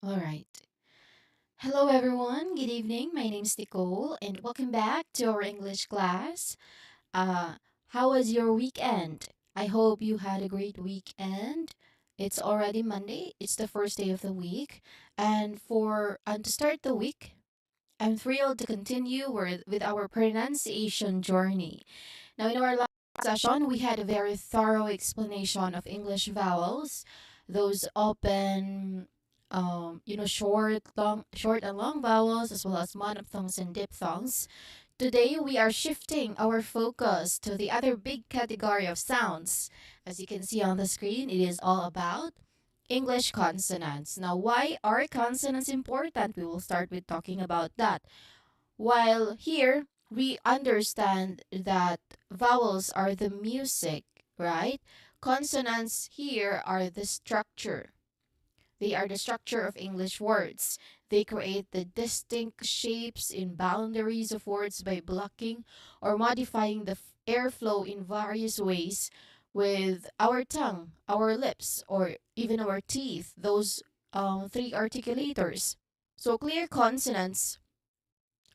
All right. Hello, everyone. Good evening. My name is Nicole, and welcome back to our English class. Uh, how was your weekend? I hope you had a great weekend. It's already Monday. It's the first day of the week, and to start the week, I'm thrilled to continue with our pronunciation journey. Now, in our last session, we had a very thorough explanation of English vowels, those open, short and long vowels, as well as monophthongs and diphthongs. Today, we are shifting our focus to the other big category of sounds. As you can see on the screen, it is all about English consonants. Now, why are consonants important? We will start with talking about that. While here, we understand that vowels are the music, right? Consonants here are the structure. They are the structure of English words. They create the distinct shapes in boundaries of words by blocking or modifying the airflow in various ways with our tongue, our lips, or even our teeth, those three articulators. So, clear consonants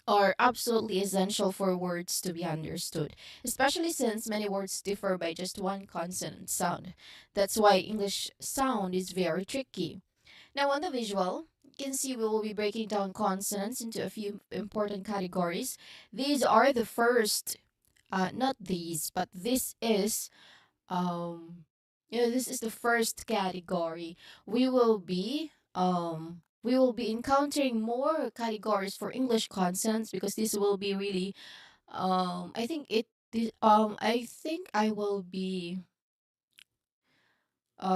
are absolutely essential for words to be understood, especially since many words differ by just one consonant sound. That's why English sound is very tricky. Now, on the visual, you can see we will be breaking down consonants into a few important categories. These are the first, not these, but um, this is the first category. We will be encountering more categories for English consonants because this will be really I think I will be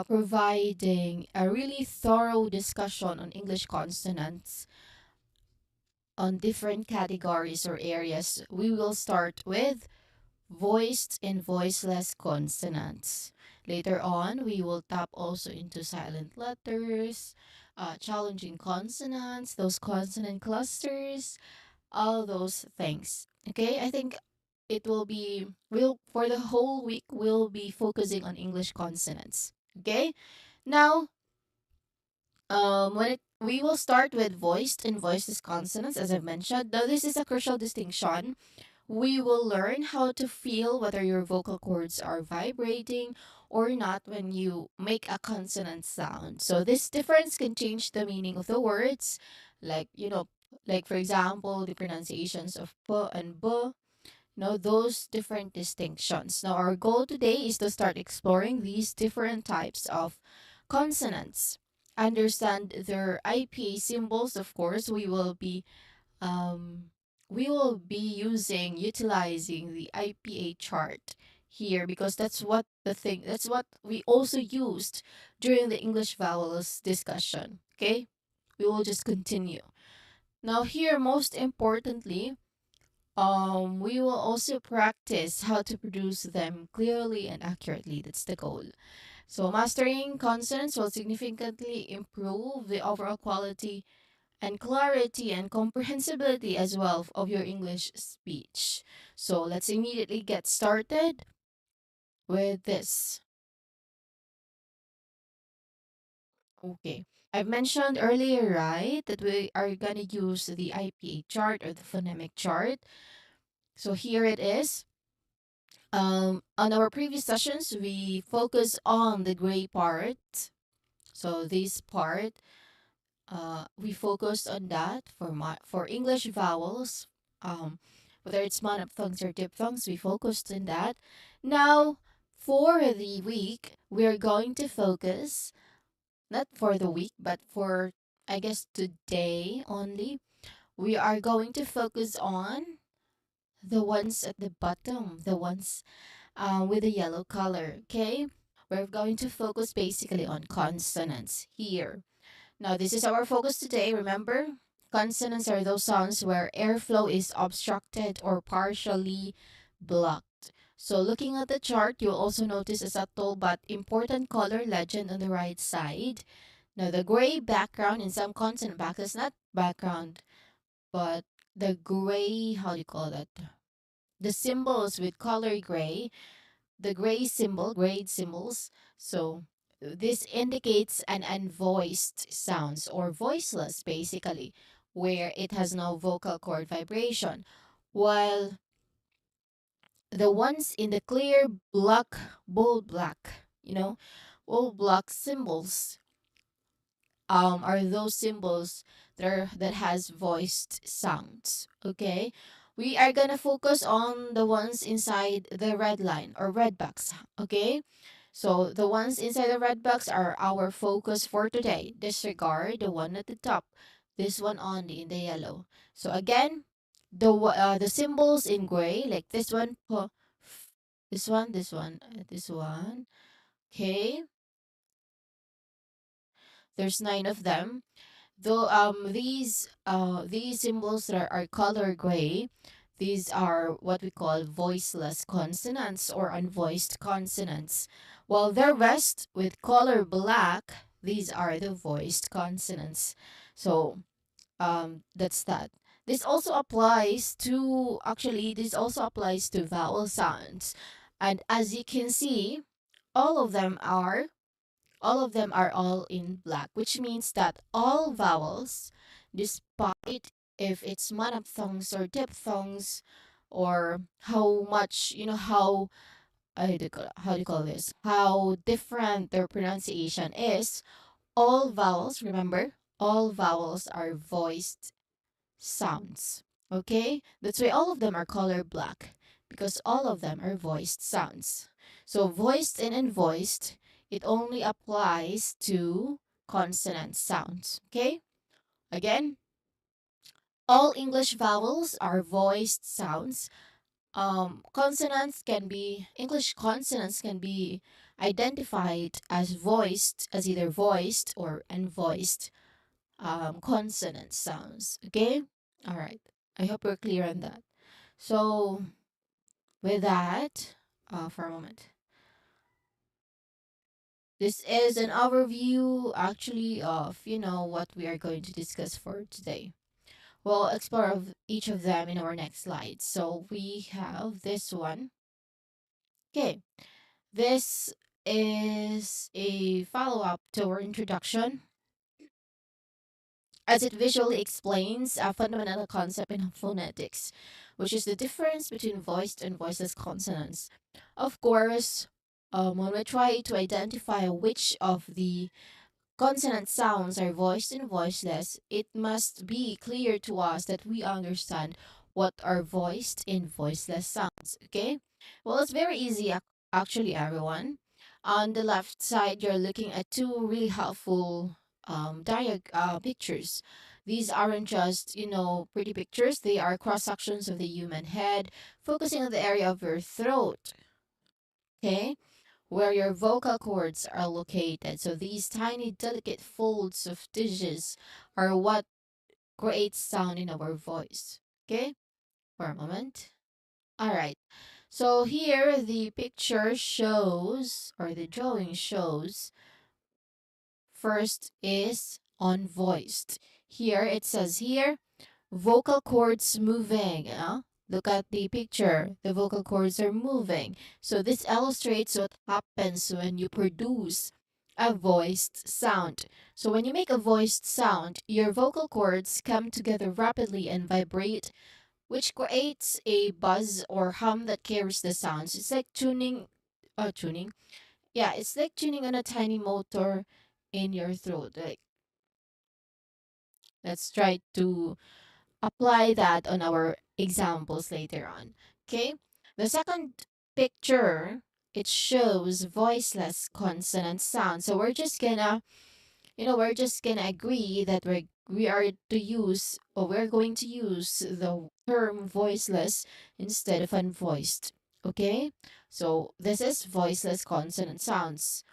providing a really thorough discussion on English consonants on different categories or areas. We will start with voiced and voiceless consonants. Later on, we will tap also into silent letters, challenging consonants, those consonant clusters, all those things. Okay, I think it will be we'll for the whole week we'll be focusing on English consonants. Okay, now when it we will start with voiced and voiceless consonants, as I've mentioned. Though this is a crucial distinction, we will learn how to feel whether your vocal cords are vibrating or not when you make a consonant sound. So this difference can change the meaning of the words, like like for example, the pronunciations of p and b. Those different distinctions. Now, our goal today is to start exploring these different types of consonants. Understand their IPA symbols. Of course, um, utilizing the IPA chart here because that's what we also used during the English vowels discussion. Okay, we will just continue. Now, here, most importantly, we will also practice how to produce them clearly and accurately. That's the goal. So, mastering consonants will significantly improve the overall quality and clarity and comprehensibility as well of your English speech. So, let's immediately get started with this. Okay. I've mentioned earlier, right, that we are going to use the IPA chart or the phonemic chart. So, here it is. On our previous sessions, we focus on the gray part. So this part, we focused on that for English vowels. Whether it's monophthongs or diphthongs, we focused on that. Now, for the week, we're going to focus not for the week, but for I guess today only. We are going to focus on the ones at the bottom, the ones with a yellow color. Okay, we're going to focus basically on consonants here. Now, this is our focus today. Remember, consonants are those sounds where airflow is obstructed or partially blocked. So, looking at the chart, you'll also notice a subtle but important color legend on the right side. Now, the gray background in some consonant boxes, not background, but the gray, how do you call that? The symbols with color gray, the gray symbol, grade symbols. So This indicates an unvoiced sounds or voiceless basically, where it has no vocal cord vibration. While the ones in the clear black, bold black, bold black symbols are those symbols that has voiced sounds. Okay, we are gonna focus on the ones inside the red line or red box. Okay, so the ones inside the red box are our focus for today. Disregard the one at the top, this one only in the yellow. So again, the symbols in gray, like this one, this one. Okay, there's 9 of them. Though these symbols that are color gray, these are what we call voiceless consonants or unvoiced consonants. While the rest with color black, these are the voiced consonants. So that's that. This also applies to vowel sounds. And as you can see, all of them are all in black, which means that all vowels, despite if it's monophthongs or diphthongs, or how much, how do you call this? How different their pronunciation is, all vowels, remember, all vowels are voiced sounds. Okay? That's why all of them are color black, because all of them are voiced sounds. So voiced and unvoiced, it only applies to consonant sounds. Okay? Again, all English vowels are voiced sounds. English consonants can be identified as voiced, as either voiced or unvoiced consonant sounds. Okay? All right. I hope we're clear on that. So, with that, for a moment, this is an overview actually of, what we are going to discuss for today. We'll explore each of them in our next slide. So, we have this one. Okay. This is a follow up to our introduction, as it visually explains a fundamental concept in phonetics, which is the difference between voiced and voiceless consonants. Of course, when we try to identify which of the consonant sounds are voiced and voiceless, it must be clear to us that we understand what are voiced and voiceless sounds. Okay? Well, it's very easy, actually, everyone. On the left side, you're looking at two really helpful pictures. These aren't just, pretty pictures. They are cross sections of the human head, focusing on the area of your throat. Okay? Where your vocal cords are located. So these tiny, delicate folds of dishes are what creates sound in our voice. Okay? For a moment. All right. So here the picture shows, or the drawing shows, first is unvoiced. Here it says here, vocal cords moving. Look at the picture. The vocal cords are moving. So this illustrates what happens when you produce a voiced sound. So when you make a voiced sound, your vocal cords come together rapidly and vibrate, which creates a buzz or hum that carries the sounds. It's like tuning. Yeah, it's like tuning on a tiny motor in your throat. Like, let's try to apply that on our examples later on. Okay? The second picture, it shows voiceless consonant sound. So we're just gonna agree that we're going to use the term voiceless instead of unvoiced. Okay? So this is voiceless consonant sounds.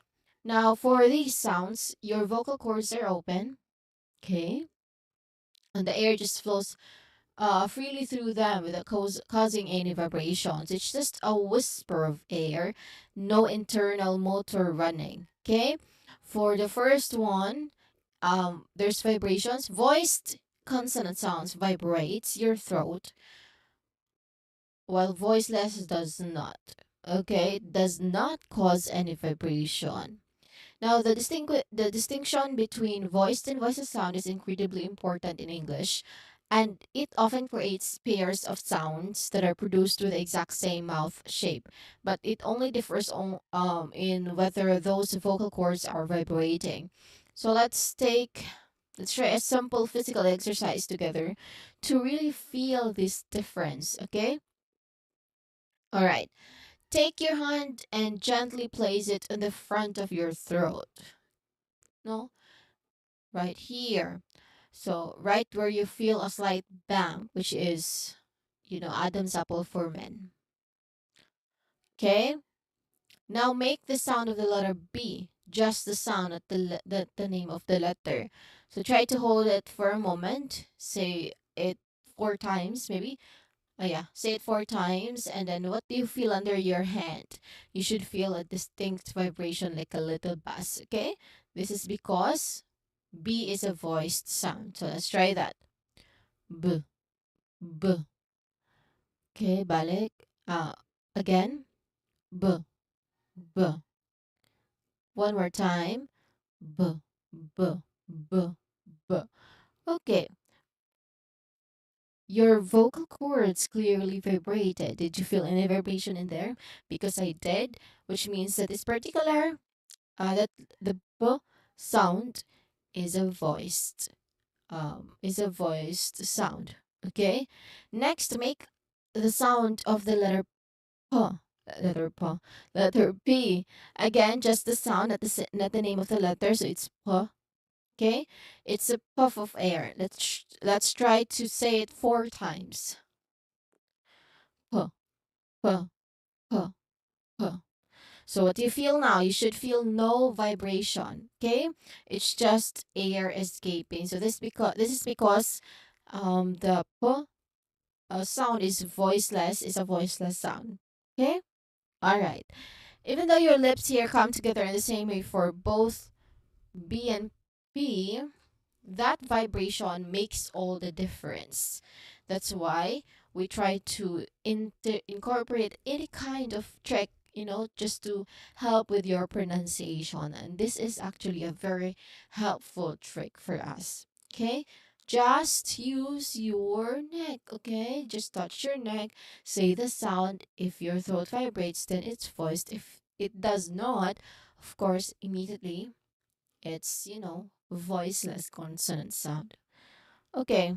Now for these sounds, your vocal cords are open. Okay? And the air just flows freely through them without causing any vibrations. It's just a whisper of air, no internal motor running. Okay? For the first one, there's vibrations. Voiced consonant sounds vibrates your throat, while voiceless does not. Okay? Does not cause any vibration. Now, the distinction between voiced and voiceless sound is incredibly important in English, and it often creates pairs of sounds that are produced with the exact same mouth shape, but it only differs in whether those vocal cords are vibrating. So let's try a simple physical exercise together to really feel this difference, okay? All right. Take your hand and gently place it in the front of your throat. No, right here. So, right where you feel a slight bang, which is, Adam's apple for men. Okay? Now make the sound of the letter B, just the sound at the name of the letter. So, try to hold it for a moment. Say it 4 times, maybe. Oh, yeah. Say it 4 times. And then what do you feel under your hand? You should feel a distinct vibration like a little bass. Okay? This is because B is a voiced sound. So let's try that. B, B. Okay, balik. Again. B, B. One more time. B, B, B, B. Okay. Your vocal cords clearly vibrated. Did you feel any vibration in there? Because I did, which means that this particular, that the B sound is a voiced sound. Okay. Next, make the sound of the letter P. Letter P. Letter P. Again, just the sound, not the name of the letter. So it's P. Okay. It's a puff of air. Let's try to say it 4 times. P. P. P. P. So what do you feel now? You should feel no vibration. Okay. It's just air escaping. So this is because the P sound is voiceless. Is a voiceless sound. Okay. All right. Even though your lips here come together in the same way for both B and P, that vibration makes all the difference. That's why we try to incorporate any kind of trick, just to help with your pronunciation. And this is actually a very helpful trick for us. Okay? Just use your neck, okay? Just touch your neck, say the sound. If your throat vibrates, then it's voiced. If it does not, of course, immediately it's, voiceless consonant sound. Okay,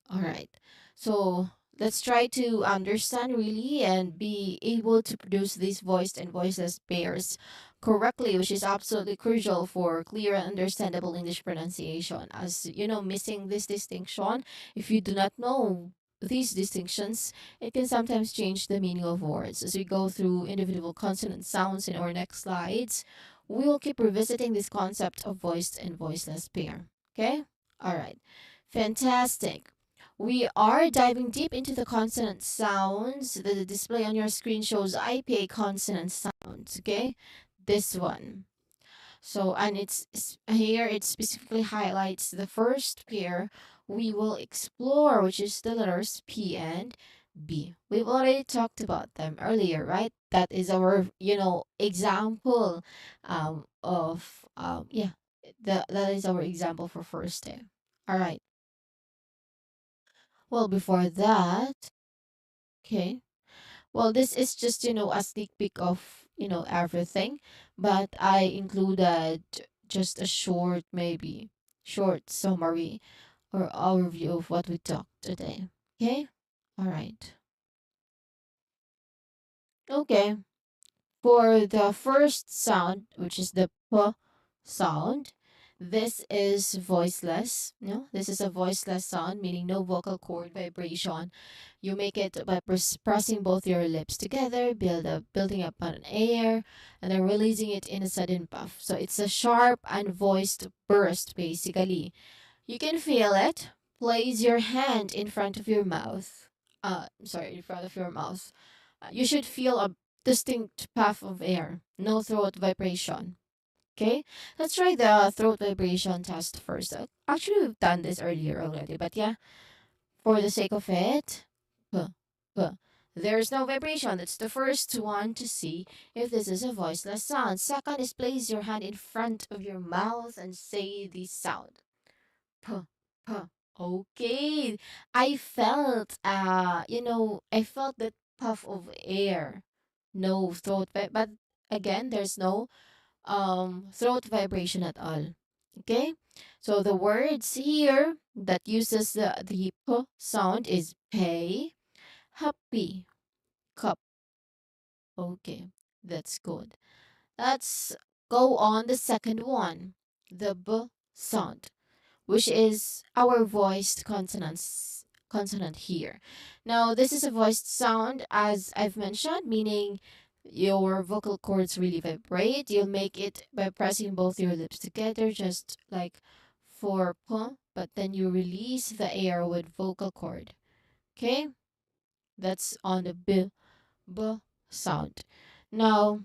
all right. So let's try to understand really and be able to produce these voiced and voiceless pairs correctly, which is absolutely crucial for clear and understandable English pronunciation. As you know, missing this distinction, if you do not know these distinctions, it can sometimes change the meaning of words. As we go through individual consonant sounds in our next slides, we will keep revisiting this concept of voiced and voiceless pair. Okay? All right. Fantastic. We are diving deep into the consonant sounds. The display on your screen shows IPA consonant sounds, okay? This one. So, and here it specifically highlights the first pair we will explore, which is the letters P and B. We've already talked about them earlier, right? That is our, example of yeah, that is our example for first day. All right. Well, before that, okay. Well, this is just, a sneak peek of, everything, but I included just a short summary or overview of what we talked today. Okay? All right. Okay. For the first sound, which is the P sound, this is voiceless. No, this is a voiceless sound, meaning no vocal cord vibration. You make it by pressing both your lips together, building up an air, and then releasing it in a sudden puff. So it's a sharp and voiced burst, basically. You can feel it. Place your hand in front of your mouth. In front of your mouth. You should feel a distinct puff of air. No throat vibration. Okay, let's try the throat vibration test first. Actually, we've done this earlier already, but yeah, for the sake of it, puh, puh. There's no vibration. That's the first one to see if this is a voiceless sound. Second is place your hand in front of your mouth and say the sound. Puh, puh. Okay. I felt that puff of air. No throat, but again, there's no throat vibration at all. Okay? So the words here that uses the p sound is pay, happy, cup. Okay, that's good. Let's go on the second one, the b sound, which is our voiced consonant here. Now, this is a voiced sound, as I've mentioned, meaning your vocal cords really vibrate. You'll make it by pressing both your lips together, just like for p, but then you release the air with vocal cord. Okay, that's on the b sound. Now,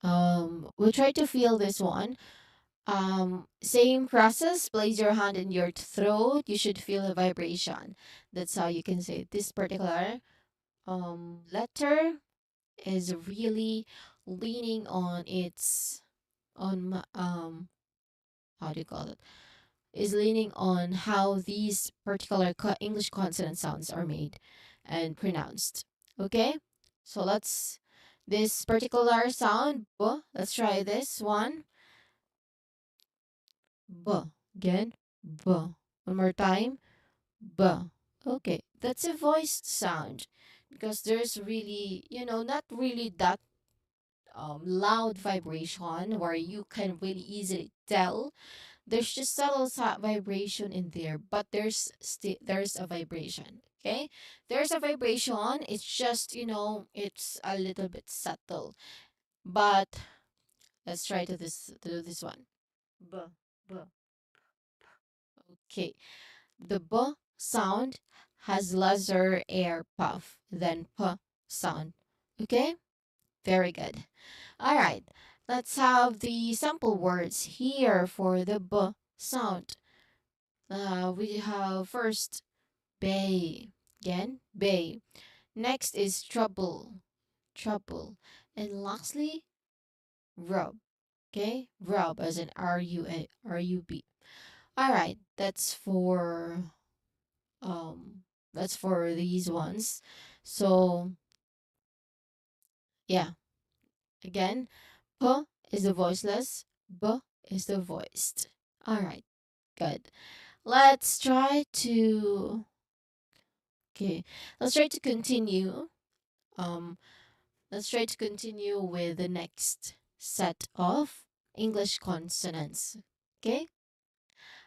we'll try to feel this one. Same process. Place your hand in your throat. You should feel a vibration. That's how you can say this particular letter is really leaning on its how do you call it? Is leaning on how these particular English consonant sounds are made and pronounced. Okay, so let's this particular sound. B. Let's try this one. B. Again. B. One more time. B. Okay, that's a voiced sound because there's really, not really that loud vibration where you can really easily tell. There's just subtle vibration in there, but there's a vibration. Okay, there's a vibration. It's just it's a little bit subtle. But let's try to do this one. B, b. Okay, the b sound has lesser air puff than p sound. Okay, very good. All right, let's have the sample words here for the b sound. We have first bay. Again, bay. Next is trouble, trouble. And lastly, rub. Okay, rub as in R-U-B. All right, um that's for these ones. So yeah, again, p is the voiceless, b is the voiced. All right, good. Let's try to okay. Let's try to continue. Um, let's try to continue with the next set of English consonants. Okay.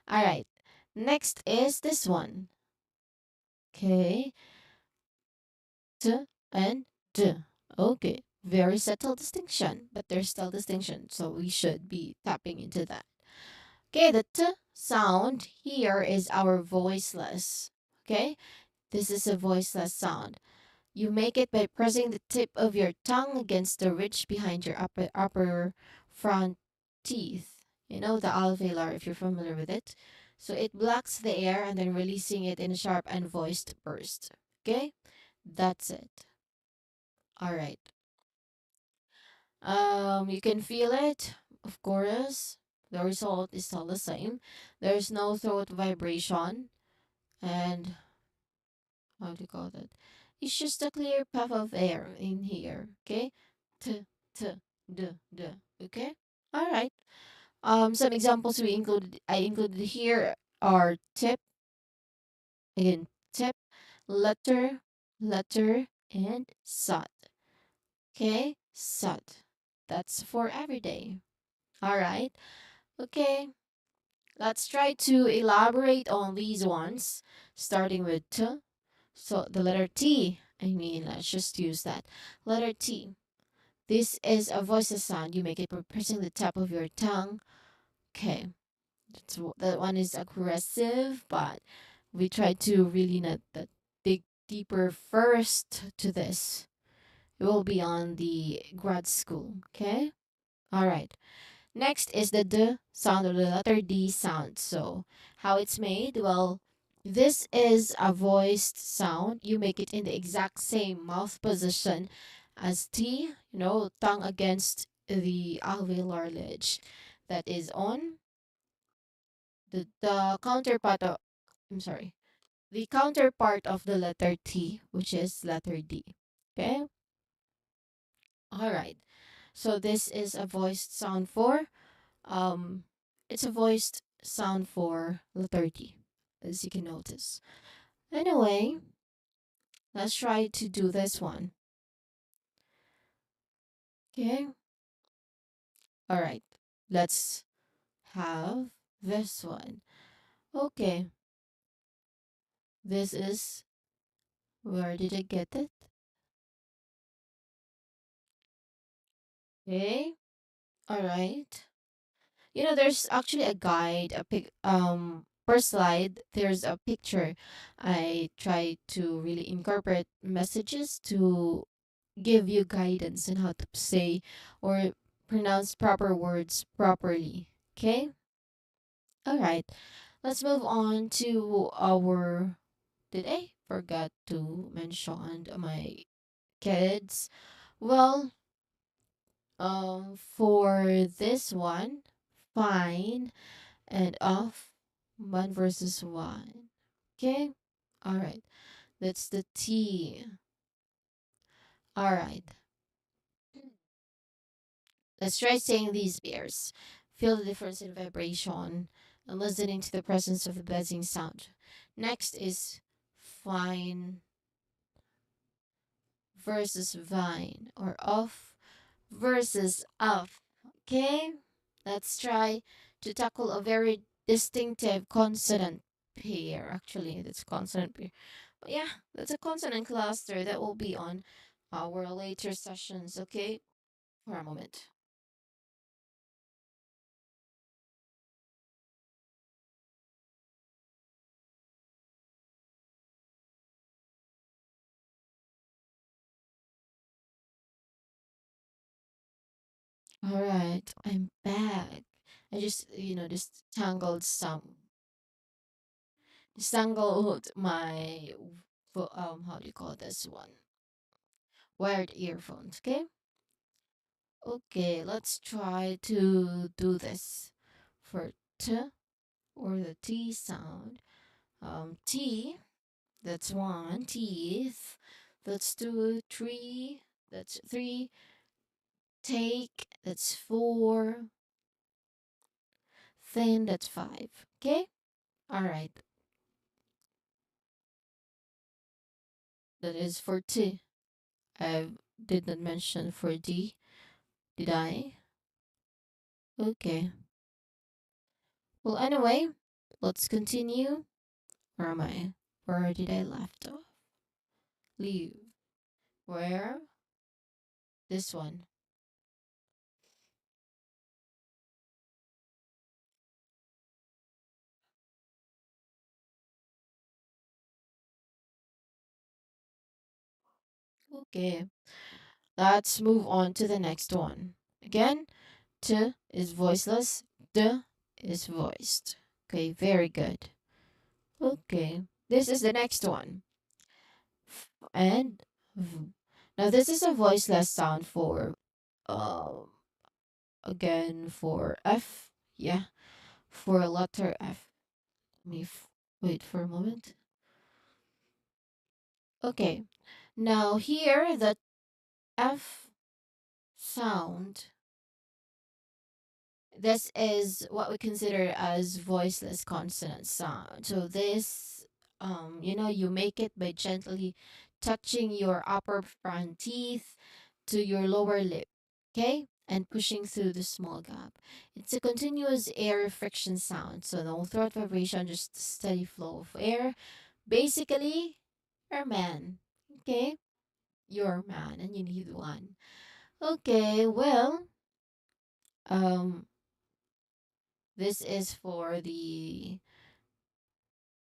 All right. Next is this one. Okay. T and D. Okay. Very subtle distinction, but there's still distinction, so we should be tapping into that. Okay, the T sound here is our voiceless. Okay, this is a voiceless sound. You make it by pressing the tip of your tongue against the ridge behind your upper front teeth. You know the alveolar if you're familiar with it. So it blocks the air and then releasing it in a sharp and voiced burst. Okay? That's it. All right. You can feel it, of course. The result is still the same. There's no throat vibration and how do you call that? It's just a clear puff of air in here. Okay? T, t, d, d. Okay? All right. Some examples I included here are tip, again, tip, letter, letter, and sut. Okay? Sut. That's for everyday. All right. Okay. Let's try to elaborate on these ones, starting with t. So the letter T, let's just use that. Letter T. This is a voiceless sound. You make it by pressing the top of your tongue. Okay. That one is aggressive, but we try to really not that dig deeper first to this. It will be on the grad school. Okay. All right. Next is the D sound or the letter D sound. So how it's made? Well, This is a voiced sound. You make it in the exact same mouth position as T, tongue against the alveolar ridge. That is on the counterpart of, I'm sorry, the counterpart of the letter T, which is letter D. Okay? All right. So this is a voiced sound for um it's a voiced sound for letter T, as you can notice. Anyway, let's try to do this one. Okay? All right. Let's have this one. Okay. This is, where did I get it? Okay. All right. There's actually a guide, per slide, there's a picture. I try to really incorporate messages to give you guidance on how to say or pronounce proper words properly. Okay? All right. Let's move on to our, did I forgot to mention my kids? Well, for this one, fine and off, one versus one. Okay? All right. That's the T. All right. Let's try saying these pairs. Feel the difference in vibration and listening to the presence of the buzzing sound. Next is fine versus vine, or off versus off. Okay? Let's try to tackle a very distinctive consonant pair. Actually, that's consonant pair. But yeah, that's a consonant cluster that will be on our later sessions. Okay? For a moment. All right, I'm back. I just, just tangled my, how do you call this one? Wired earphones. Okay. Okay, let's try to do this for T, or the T sound. T, that's one. Teeth, that's two. Tree, that's three. Take, that's four. Thin, that's five. Okay. All right. That is for T. I did not mention for D, did I? Okay. Well, anyway, let's continue. Where am I? Where did I left off? Leave. Where? This one. Okay. Let's move on to the next one. Again, T is voiceless, D is voiced. Okay, very good. Okay, this is the next one. And V. Now this is a voiceless sound for, um, again, for F. Yeah, for letter F. Let me wait for a moment. Okay, now here the F sound, this is what we consider as voiceless consonant sound. So this, you make it by gently touching your upper front teeth to your lower lip, okay? And pushing through the small gap. It's a continuous air friction sound. So no throat vibration, just a steady flow of air. Basically, you're a man, okay? You're a man and you need one. Okay, well, um, this is for the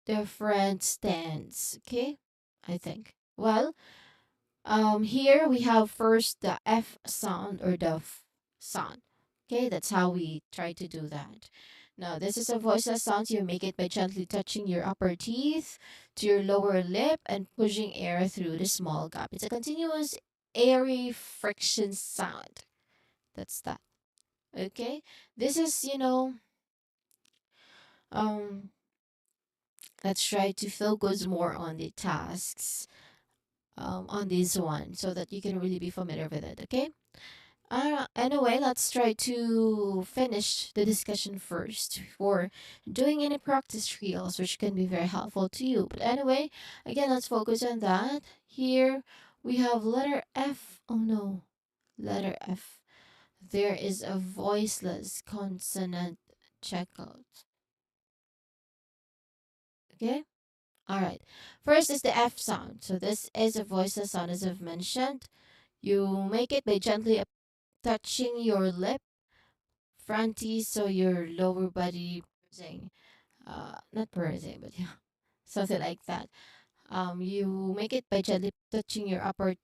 different stands, okay? I think. Well, here we have first the F sound, or the F sound. Okay, that's how we try to do that. Now, this is a voiceless sound. You make it by gently touching your upper teeth to your lower lip and pushing air through the small gap. It's a continuous airy friction sound. That's that. Okay. This is, um, let's try to focus more on the tasks on this one so that you can really be familiar with it. Okay. Anyway, let's try to finish the discussion first before doing any practice drills, which can be very helpful to you. But anyway, again, let's focus on that. Here we have letter F. Oh no, letter F. There is a voiceless consonant checkout. Okay? All right. First is the F sound. So this is a voiceless sound, as I've mentioned. You make it by gently touching your lip fronty, so your lower body bruising, not bruising, but yeah, something like that. You make it by gently touching your upper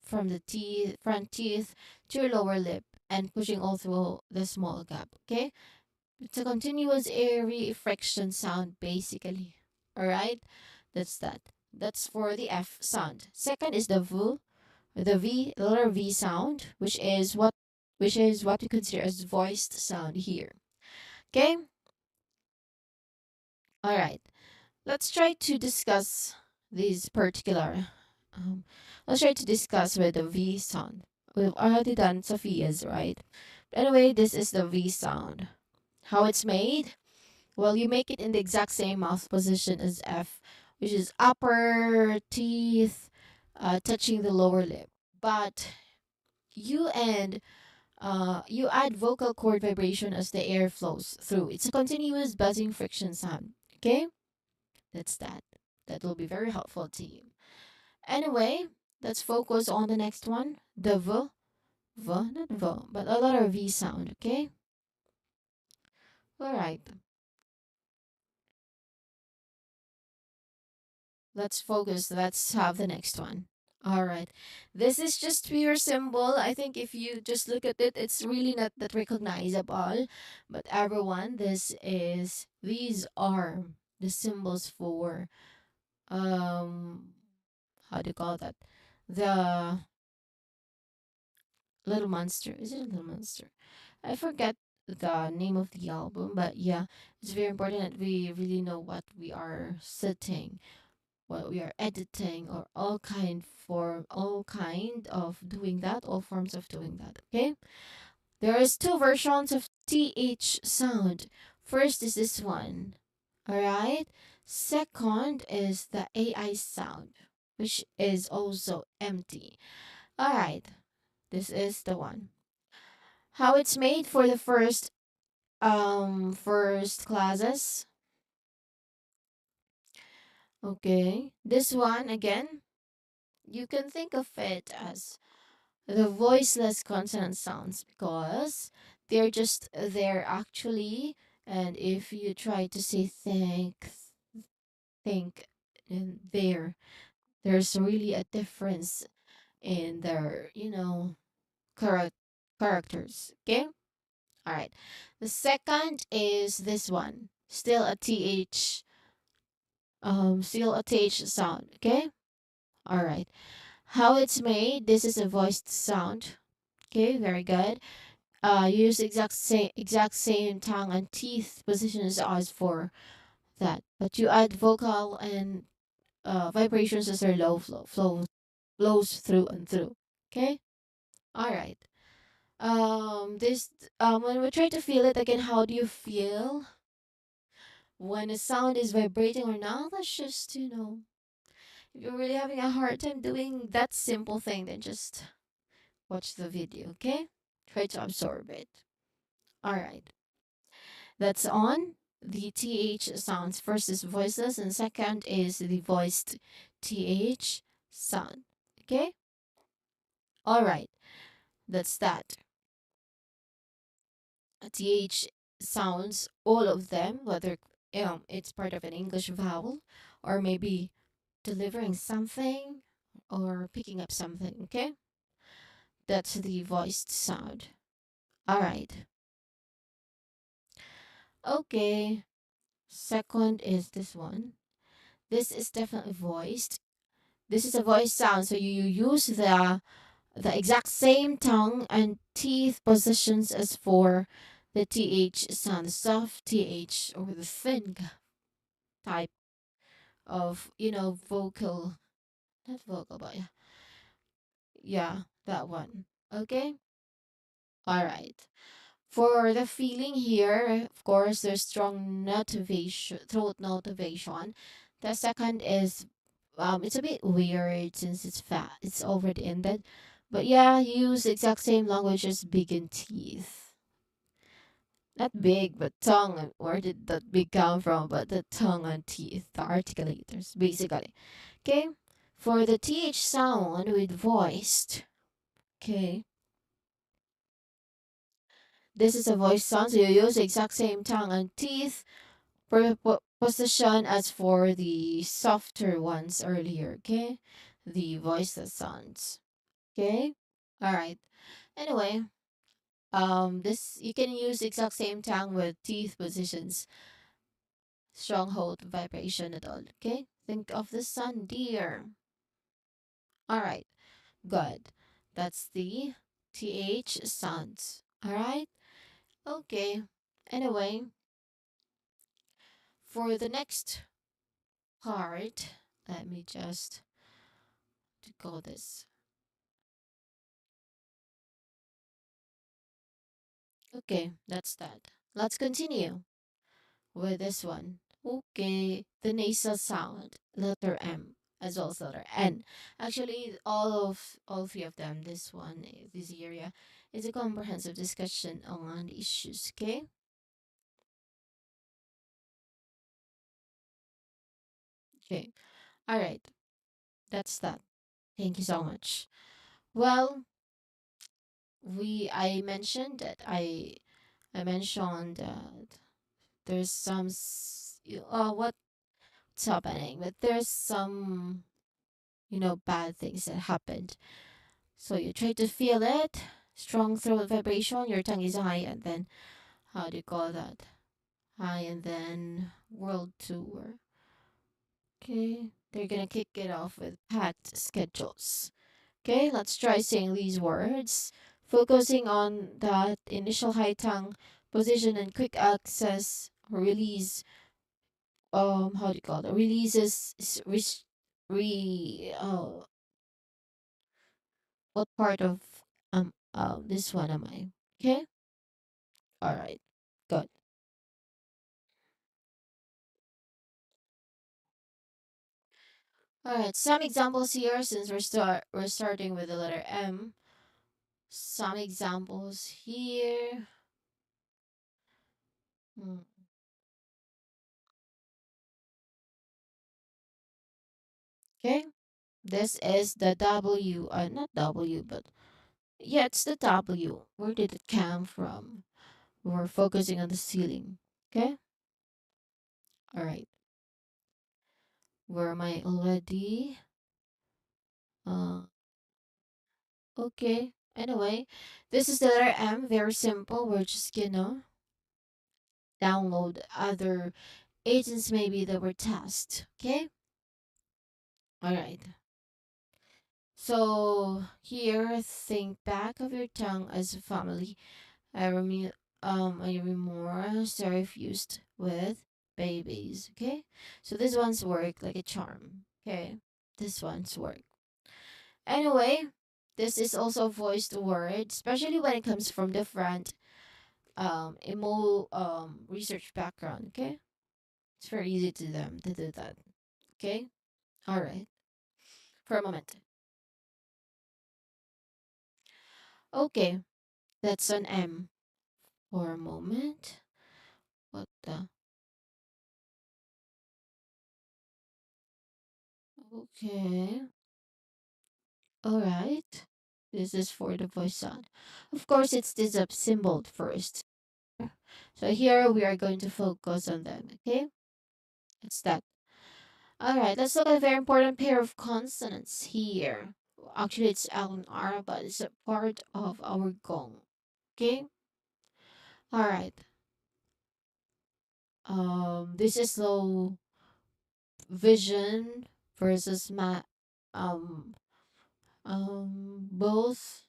from the teeth, front teeth to your lower lip and pushing all through the small gap. Okay, it's a continuous airy friction sound, basically. All right, that's that. That's for the F sound. Second is the letter V sound, which is what we consider as voiced sound here. Okay, all right. Let's try to discuss these particular. Um, let's try to discuss with the V sound. We've already done Sophia's, right? Anyway, this is the V sound. How it's made? Well, you make it in the exact same mouth position as F, which is upper teeth touching the lower lip. But you and you add vocal cord vibration as the air flows through. It's a continuous buzzing friction sound. Okay? That's that. That will be very helpful to you. Anyway, let's focus on the next one. The not V, but a letter V sound, okay? All right. Let's focus. Let's have the next one. All right. This is just pure symbol. I think if you just look at it, it's really not that recognizable. But everyone, these are the symbols for, how do you call that? The Little Monster. Is it a Little Monster? I forget the name of the album, but yeah, it's very important that we really know what we are setting, what we are editing, or all kind of doing that, all forms of doing that. Okay, there is two versions of th sound. First is this one, all right. Second is the ai sound, which is also empty. All right, this is the one. How it's made for the first classes. Okay, this one again, you can think of it as the voiceless consonant sounds because they're just there actually. And if you try to say think and there's really a difference in their chara- characters. Okay. All right. The second is this one. Still a th sound. Okay. All right. How it's made? This is a voiced sound. Okay. Very good. Use exact same tongue and teeth positions as for that, but you add vocal and vibrations as their low flows through and through. Okay. All right. This when we try to feel it again, how do you feel when a sound is vibrating or not? Let's just if you're really having a hard time doing that simple thing, then just watch the video, okay? Try to absorb it. All right. That's on. The TH sounds. First is voiceless, and second is the voiced TH sound. Okay? All right. That's that. TH sounds, all of them, whether it's part of an English vowel or maybe delivering something or picking up something. Okay? That's the voiced sound. All right. Okay. Second is this one. This is definitely voiced. This is a voice sound, so you use the exact same tongue and teeth positions as for the th sound, the soft th or the thin type of vocal, not vocal, but yeah, that one. Okay, all right. For the feeling here, of course, there's strong motivation, throat motivation. The second is, it's a bit weird since it's fat, it's already ended. But yeah, use the exact same language as big and teeth. Not big, but tongue. Where did that big come from? But the tongue and teeth, the articulators, basically. Okay, for the th sound with voiced. Okay, this is a voice sound, so you use the exact same tongue and teeth position as for the softer ones earlier, okay? The voiceless sounds. Okay? Alright. Anyway, this you can use exact same tongue with teeth positions, stronghold vibration at all. Okay? Think of the sun, dear. Alright, good. That's the TH sounds. Alright? Okay. Anyway, for the next part, let me just to call this. Okay, that's that. Let's continue with this one. Okay, the nasal sound, letter M, as well as letter N. Actually, all three of them, this one, this area, is a comprehensive discussion on issues. Okay, okay, all right. That's that. Thank you so much. Well, I mentioned that I mentioned that there's some what's happening, but there's some bad things that happened. So you try to feel it. Strong throat vibration, your tongue is high, and then how do you call that? High and then world tour. Okay, they're gonna kick it off with packed schedules. Okay, let's try saying these words, focusing on that initial high tongue position and quick access release. How do you call that? Releases what part of this one am I? Okay? Alright. Good. Alright, some examples here since we're starting with the letter M. Some examples here. Hmm, okay. This is the W, not W, but yeah, it's the W. Where did it come from? We're focusing on the ceiling. Okay? Alright. Where am I already? Uh okay. Anyway, this is the letter M, very simple. We're just gonna download other agents maybe that were test. Okay? Alright. So here think back of your tongue as a family. I I remorse are refused with babies. Okay? So this one's work like a charm. Okay? This one's work. Anyway, this is also voiced word, especially when it comes from different emo research background. Okay? It's very easy to them to do that. Okay? Alright. For a moment. Okay, that's an M. For a moment. What the? Okay. Alright. This is for the voice sound. Of course, it's this up symbol first. So here we are going to focus on them. Okay? It's that. Alright, let's look at a very important pair of consonants here. Actually, it's L and R, but it's a part of our gong. Okay? Alright. This is low vision versus um both,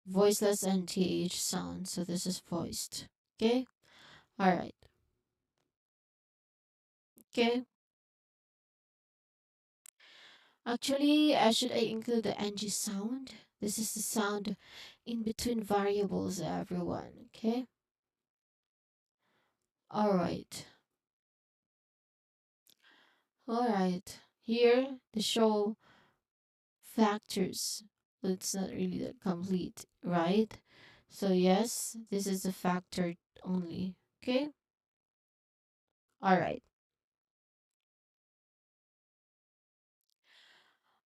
voiceless and th sound. So this is voiced. Okay. All right. Okay. Actually, should I include the ng sound? This is the sound in between variables, everyone. Okay. All right. All right. Here, the show factors. But it's not really that complete, right? So yes, this is a factor only. Okay. All right.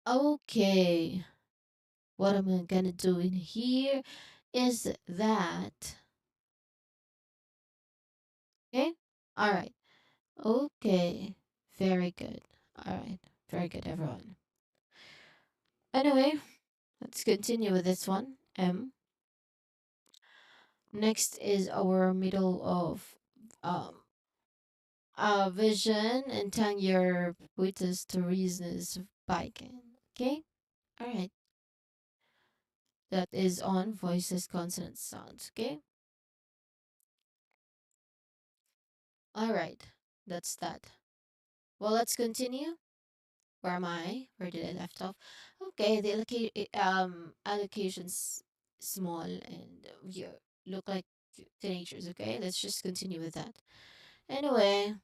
Okay. What am I gonna do in here is that. Okay. All right. Okay. Very good. All right. Very good, everyone. Anyway, let's continue with this one. Next is our middle of um vision and tongue your puitas to reasons biking. Okay? Alright. That is on voices, consonants, sounds. Okay? Alright. That's that. Well, let's continue. Where am I? Where did I left off? Okay, the allocation's small and you look like teenagers. Okay, let's just continue with that. Anyway,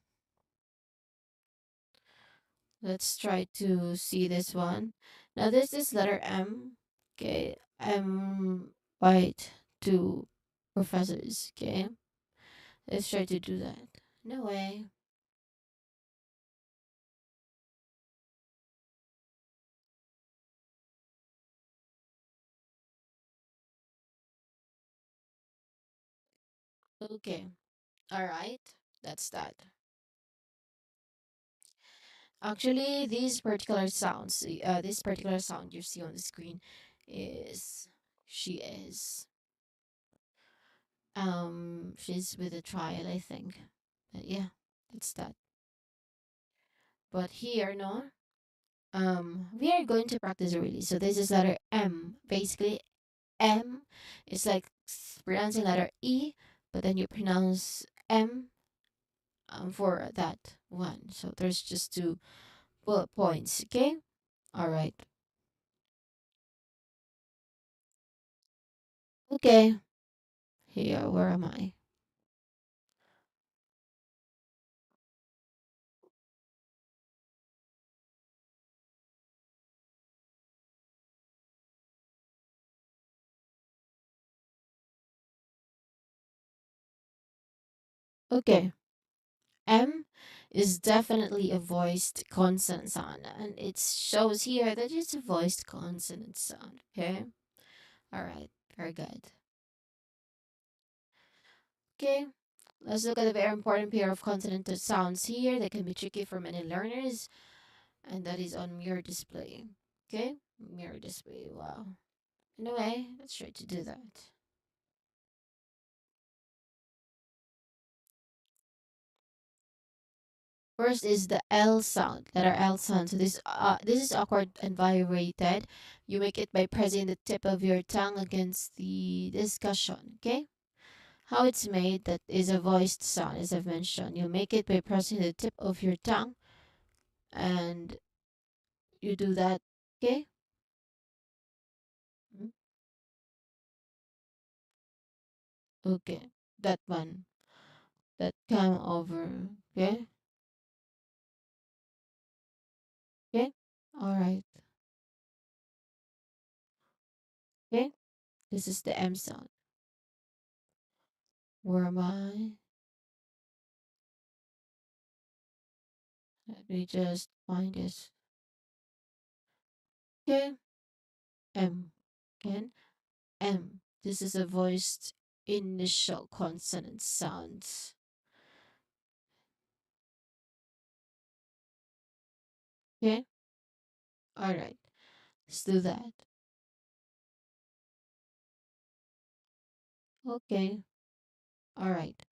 let's try to see this one. Now this is letter M. Okay, M white to professors. Okay, let's try to do that. No way. Okay, all right. That's that. Actually, this particular sound you see on the screen is she is she's with a trial, I think. But yeah, that's that. But here, no, we are going to practice really. So this is letter M. Basically, M is like pronouncing letter E, but then you pronounce M for that one. So there's just two bullet points. Okay, all right. Okay, here, where am I? Okay. M is definitely a voiced consonant sound, and it shows here that it's a voiced consonant sound. Okay. All right. Very good. Okay. Let's look at a very important pair of consonant sounds here that can be tricky for many learners, and that is on mirror display. Okay. Mirror display. Wow. Anyway, let's try to do that. First is the L sound, letter L sound. So this is awkward and vibrated. You make it by pressing the tip of your tongue against the discussion. Okay, how it's made, that is a voiced sound, as I've mentioned. You make it by pressing the tip of your tongue, and you do that. Okay. Mm, okay, that one, that come over. Okay. Okay. All right. Okay. This is the M sound. Where am I? Let me just find this. Okay. M. Again, M. This is a voiced initial consonant sound. Okay? Alright. Let's do that. Okay. Alright.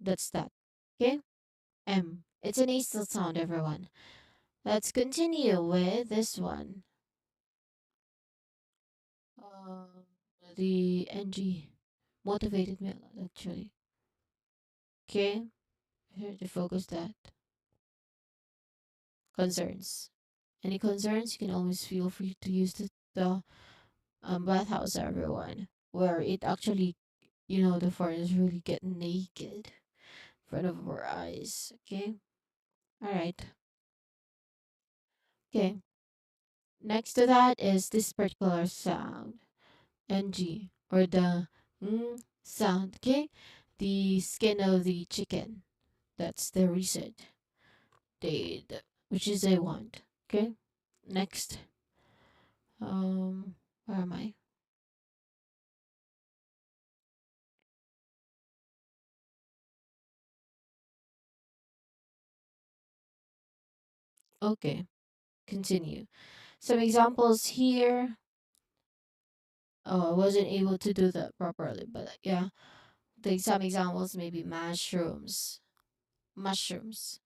That's that. Okay? M. It's a nasal sound, everyone. Let's continue with this one. Um, the NG motivated me a lot, actually. Okay? Here to focus that. Concerns. Any concerns, you can always feel free to use the bathhouse, everyone. Where it actually, the foreigners really get naked in front of our eyes. Okay? Alright. Okay. Next to that is this particular sound. NG. Or the sound. Okay? The skin of the chicken. That's the reason which is I want. Okay? Next. Where am I? Okay. Continue. Some examples here. Oh, I wasn't able to do that properly, but yeah. Some examples maybe mushrooms. Mushrooms.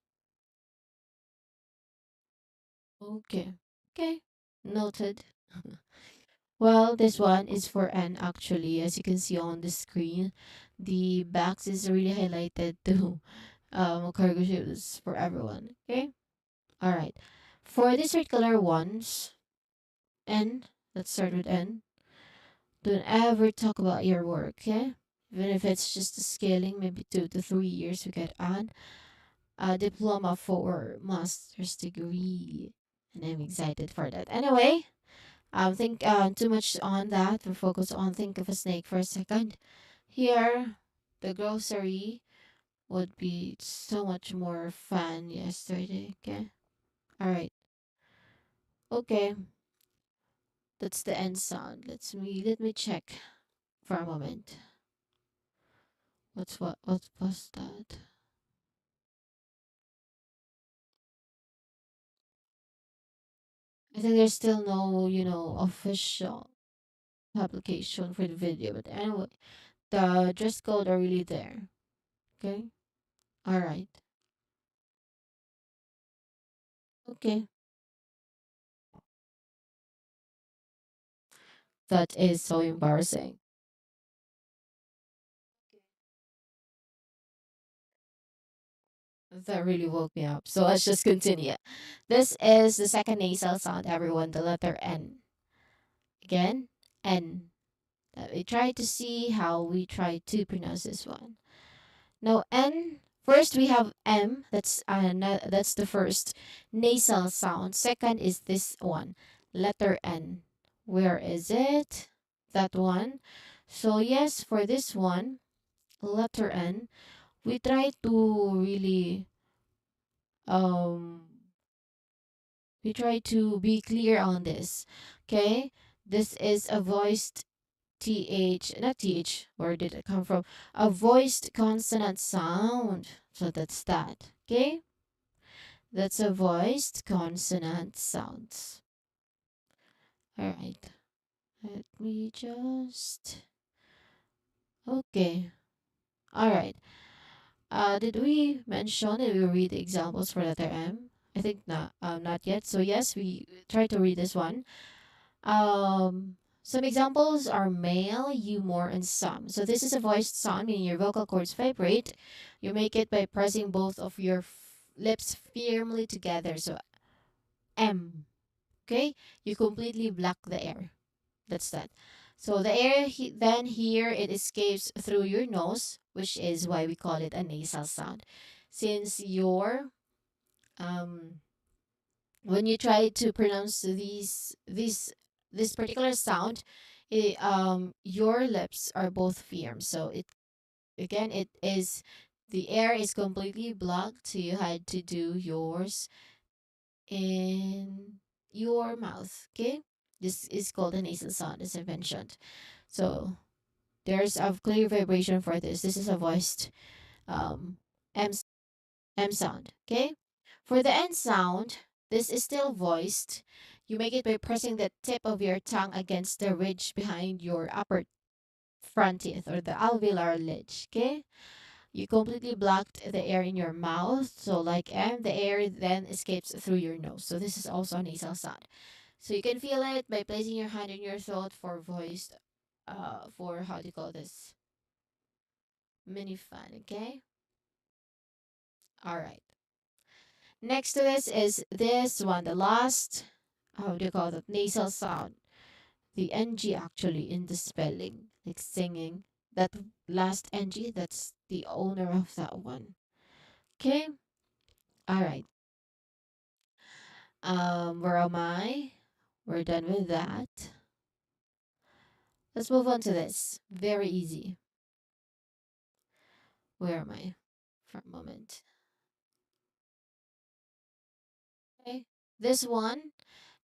Okay. Okay. Noted. Well, this one is for N actually. As you can see on the screen, the box is really highlighted to cargo ships for everyone. Okay. All right. For these particular ones, N. Let's start with N. Don't ever talk about your work. Okay. Even if it's just a scaling, maybe 2 to 3 years, we get on a diploma for master's degree, and I'm excited for that. Anyway, think too much on that. We focus on think of a snake for a second. Here, the grocery would be so much more fun yesterday. Okay, all right. Okay, that's the end sound. Let me check for a moment. What was that? I think there's still no official application for the video, but anyway, the dress code are really there. Okay, all right. Okay, that is so embarrassing. That really woke me up. So let's just continue. This is the second nasal sound, everyone, the letter N. Again, N. We try to see how we try to pronounce this one. Now, N. First, we have M. That's the first nasal sound. Second is this one, letter N. Where is it? That one. So yes, for this one, letter N, we try to really um we try to be clear on this. Okay? This is a voiced not th, where did it come from? A voiced consonant sound. So that's that. Okay? That's a voiced consonant sounds. Alright. Let me just okay. Alright. Did we mention that we read the examples for letter M? I think not yet. So yes, we try to read this one. Some examples are male, you, more, and some. So this is a voiced sound, meaning your vocal cords vibrate. You make it by pressing both of your lips firmly together. So M, okay? You completely block the air. That's that. So the air then here it escapes through your nose, which is why we call it a nasal sound. Since your when you try to pronounce this particular sound, your lips are both firm. So it is the air is completely blocked. So you had to do yours in your mouth. Okay, this is called a nasal sound, as I mentioned. So there's a clear vibration for this. This is a voiced um M M sound. Okay. For the N sound, this is still voiced. You make it by pressing the tip of your tongue against the ridge behind your upper front teeth or the alveolar ridge. Okay. You completely blocked the air in your mouth. So like M, the air then escapes through your nose. So this is also a nasal sound. So you can feel it by placing your hand in your throat for voice, for how do you call this? Mini fan, okay? All right. Next to this is this one, the last, how do you call that? Nasal sound. The NG actually in the spelling, like singing. That last NG, that's the owner of that one. Okay? All right. Where am I? We're done with that. Let's move on to this. Very easy. Where am I? For a moment. Okay. This one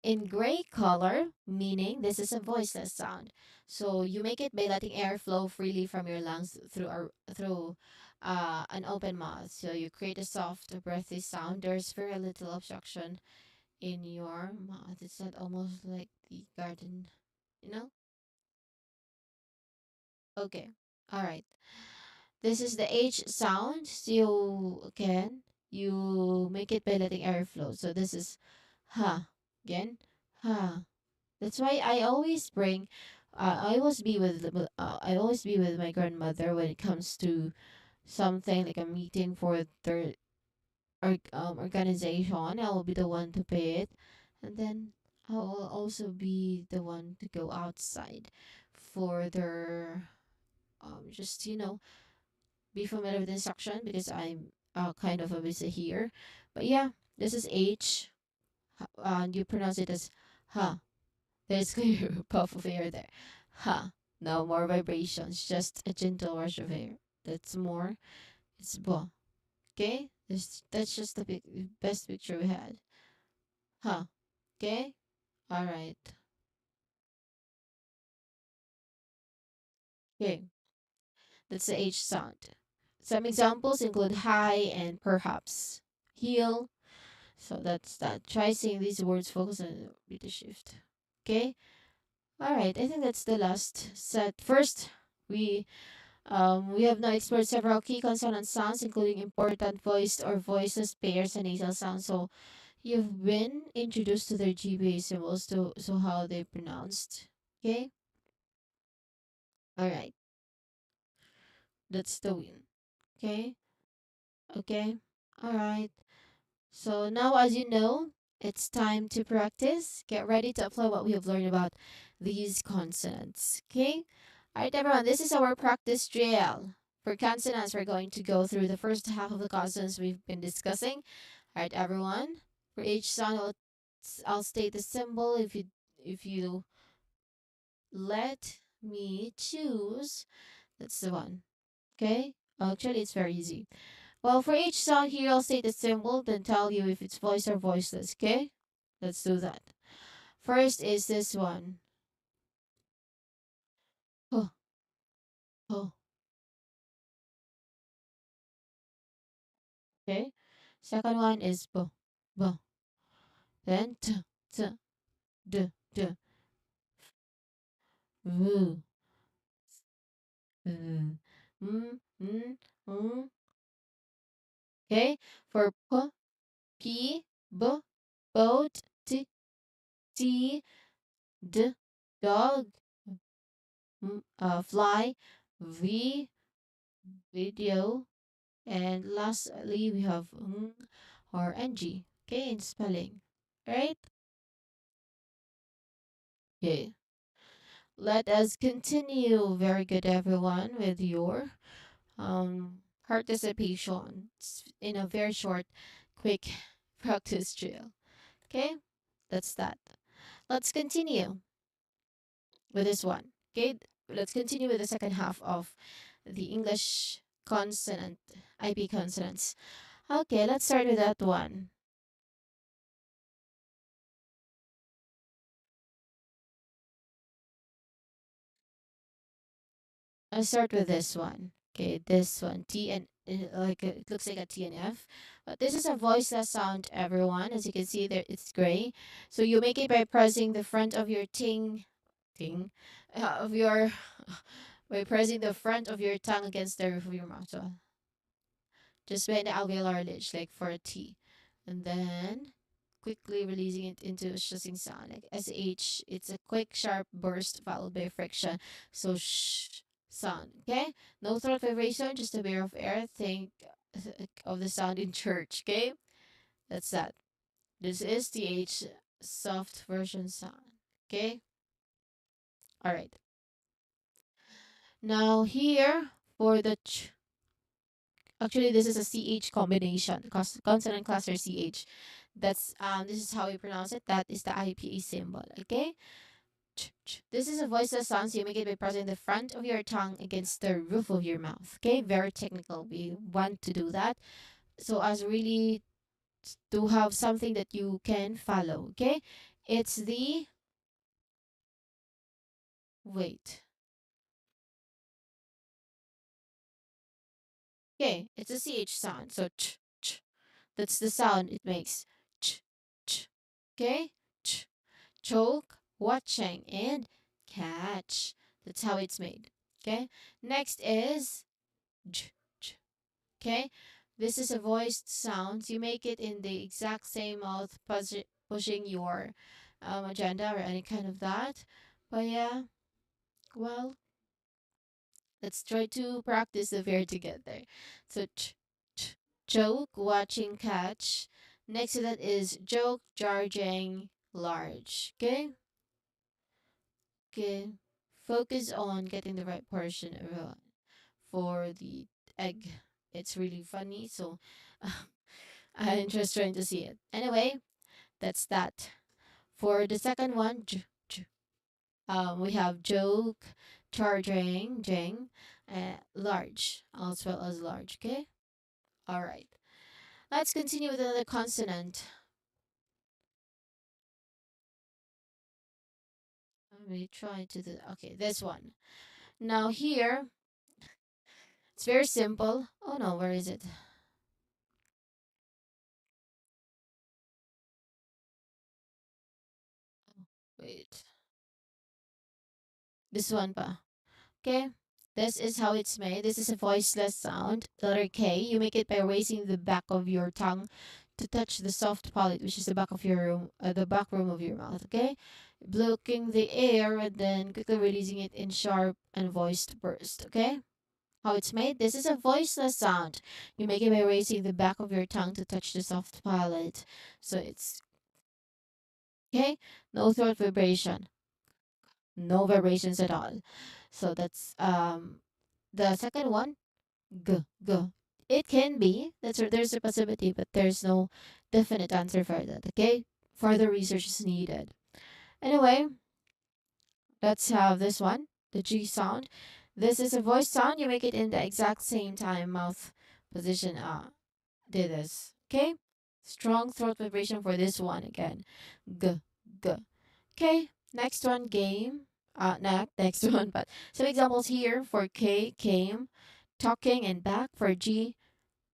in gray color, meaning this is a voiceless sound. So you make it by letting air flow freely from your lungs through an open mouth. So you create a soft, breathy sound. There's very little obstruction in your mouth. It's not almost like the garden, you know? Okay. All right. This is the H sound. So you again, you make it by letting air flow. So this is ha. Again, ha. That's why I always bring, I always be with my grandmother when it comes to something like a meeting for their organization. I will be the one to pay it, and then I will also be the one to go outside for their just be familiar with the instruction because I'm kind of a busy here. But yeah, this is H, and you pronounce it as ha. There's clear puff of air there. Ha. No more vibrations, just a gentle rush of air. That's more. It's bo. Okay? That's just the best picture we had. Huh. Okay? Alright. Okay. That's the H sound. Some examples include high and perhaps. Heal. So that's that. Try saying these words, focus on beat the shift. Okay? Alright, I think that's the last set. First, we have now explored several key consonant sounds, including important voiced or voiceless pairs and nasal sounds. So you've been introduced to their GBA symbols, to so how they pronounced. Okay, all right, that's the win. Okay, okay, all right. So now, as you know, it's time to practice. Get ready to apply what we have learned about these consonants. Okay? All right, everyone, this is our practice drill. For consonants, we're going to go through the first half of the consonants we've been discussing. All right, everyone. For each sound, I'll state the symbol. If you let me choose, that's the one. Okay? Actually, it's very easy. Well, for each sound here, I'll state the symbol, then tell you if it's voice or voiceless, okay? Let's do that. First is this one. Oh, oh, okay? Second one is bo, bo. Then t, t, d, d, v, mm, mm, mm. Okay? For p, p, b, boat, t, t, d, dog, fly, v, video, and lastly, we have or ng. Okay, in spelling. Right? Okay. Let us continue. Very good, everyone, with your participation in a very short, quick practice drill. Okay, that's that. Let's continue with this one. Okay, let's continue with the second half of the English consonant, IP consonants. Okay, let's start with that one. I'll start with this one. Okay, this one. T and it looks like a T and F. But this is a voiceless sound, everyone. As you can see there, it's gray. So you make it by pressing the front of your ting, of your, by pressing the front of your tongue against the roof of your mouth. So, just behind the alveolar ridge, like for a T. And then quickly releasing it into a shushing sound. Like SH, it's a quick, sharp burst followed by friction. So sh sound. Okay? No throat vibration, just a bear of air. Think of the sound in church. Okay? That's that. This is TH soft version sound. Okay? Alright. Now here for the actually this is a CH combination. Consonant cluster CH. That's this is how we pronounce it. That is the IPA symbol. Okay? This is a voiceless sound, so you make it by pressing the front of your tongue against the roof of your mouth. Okay? Very technical. We want to do that. So as really to have something that you can follow. Okay? It's the wait. Okay, it's a CH sound. So ch. That's the sound it makes. Ch ch. Okay? Ch. Choke, watching, and catch. That's how it's made. Okay? Next is j j. Okay? This is a voiced sound. You make it in the exact same mouth, pushing your agenda or any kind of that. But yeah, well, let's try to practice the pair together. So joke, watching, catch. Next to that is joke, charging, large. Okay? Okay. Focus on getting the right portion for the egg. It's really funny, so I'm just trying to see it. Anyway, that's that. For the second one, we have joke, charging, jing, large, as well as large. Okay? All right. Let's continue with another consonant. Let me try to do. Okay, this one. Now here, it's very simple. Oh no, where is it? Wait. This one pa. Okay. This is how it's made. This is a voiceless sound. Letter K. You make it by raising the back of your tongue to touch the soft palate, which is the back of your room, the back room of your mouth. Okay, blocking the air and then quickly releasing it in sharp and voiced burst. Okay, how it's made. This is a voiceless sound. You make it by raising the back of your tongue to touch the soft palate. So it's okay. No throat vibration. No vibrations at all. So that's the second one. G g. It can be. There's a possibility, but there's no definite answer for that. Okay, further research is needed. Anyway, let's have this one, the G sound. This is a voice sound. You make it in the exact same time mouth position. Did this. Okay, strong throat vibration for this one again. G g. Okay, next one game. Next one, but some examples here for K came, talking and back for G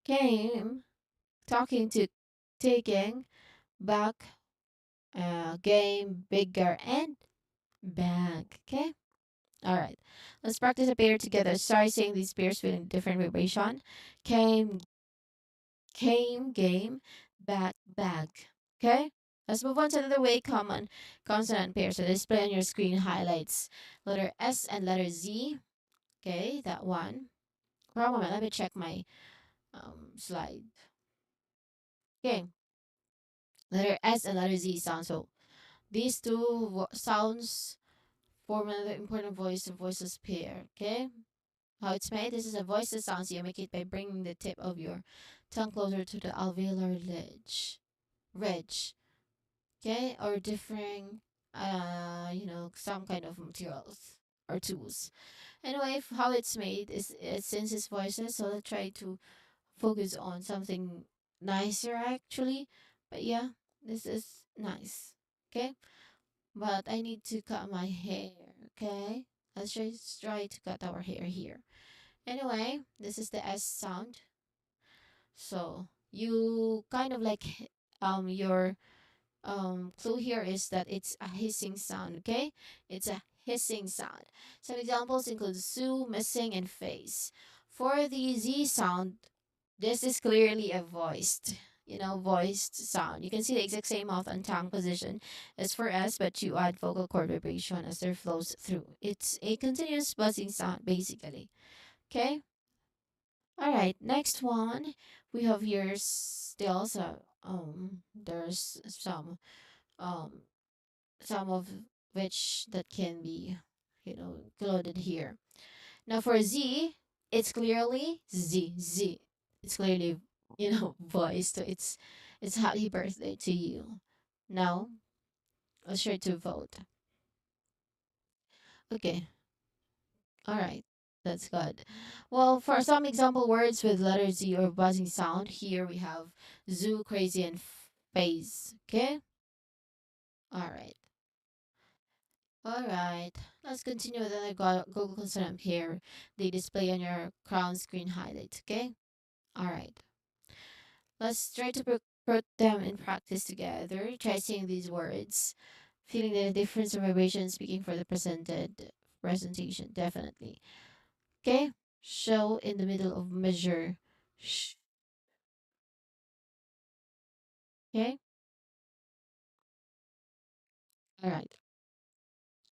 came, talking to taking, back, game, bigger, and back. Okay? Alright. Let's practice a pair together. Start saying these pairs with different vibration. Came, game, back, bag. Okay? Let's move on to another way common consonant pair. So display on your screen highlights letter S and letter Z. Okay, that one. For a moment, let me check my slide. Okay, letter S and letter Z sound. So these two sounds form another important voice and voiceless pair. Okay, how it's made. This is a voiceless sound. So you make it by bringing the tip of your tongue closer to the alveolar ridge. Okay, or differing, some kind of materials or tools. Anyway, how it's made is since it's voiceless, so let's try to focus on something nicer actually. But yeah, this is nice. Okay, but I need to cut my hair. Okay, let's just try to cut our hair here. Anyway, this is the S sound. So you kind of like your clue here is that it's a hissing sound. Okay, it's a hissing sound. Some examples include sue, missing, and face. For the Z sound, This is clearly a voiced sound. You can see the exact same mouth and tongue position as for S, but you add vocal cord vibration as there flows through. It's a continuous buzzing sound, basically. Okay? All right, next one. We have here still there's um some of which that can be included here. Now for Z, it's clearly Z. It's clearly voice. So it's happy birthday to you. Now, let's try to vote. Okay. All right. That's good. Well, for some example words with letter Z or buzzing sound, here we have zoo, crazy, and phase. Okay? All right. All right. Let's continue with another Google consonant here. They display on your crown screen highlights. Okay? All right. Let's try to put them in practice together. Try saying these words, feeling the difference of vibration speaking for the presented presentation. Definitely. Okay? Show in the middle of measure. Sh. Okay? All right.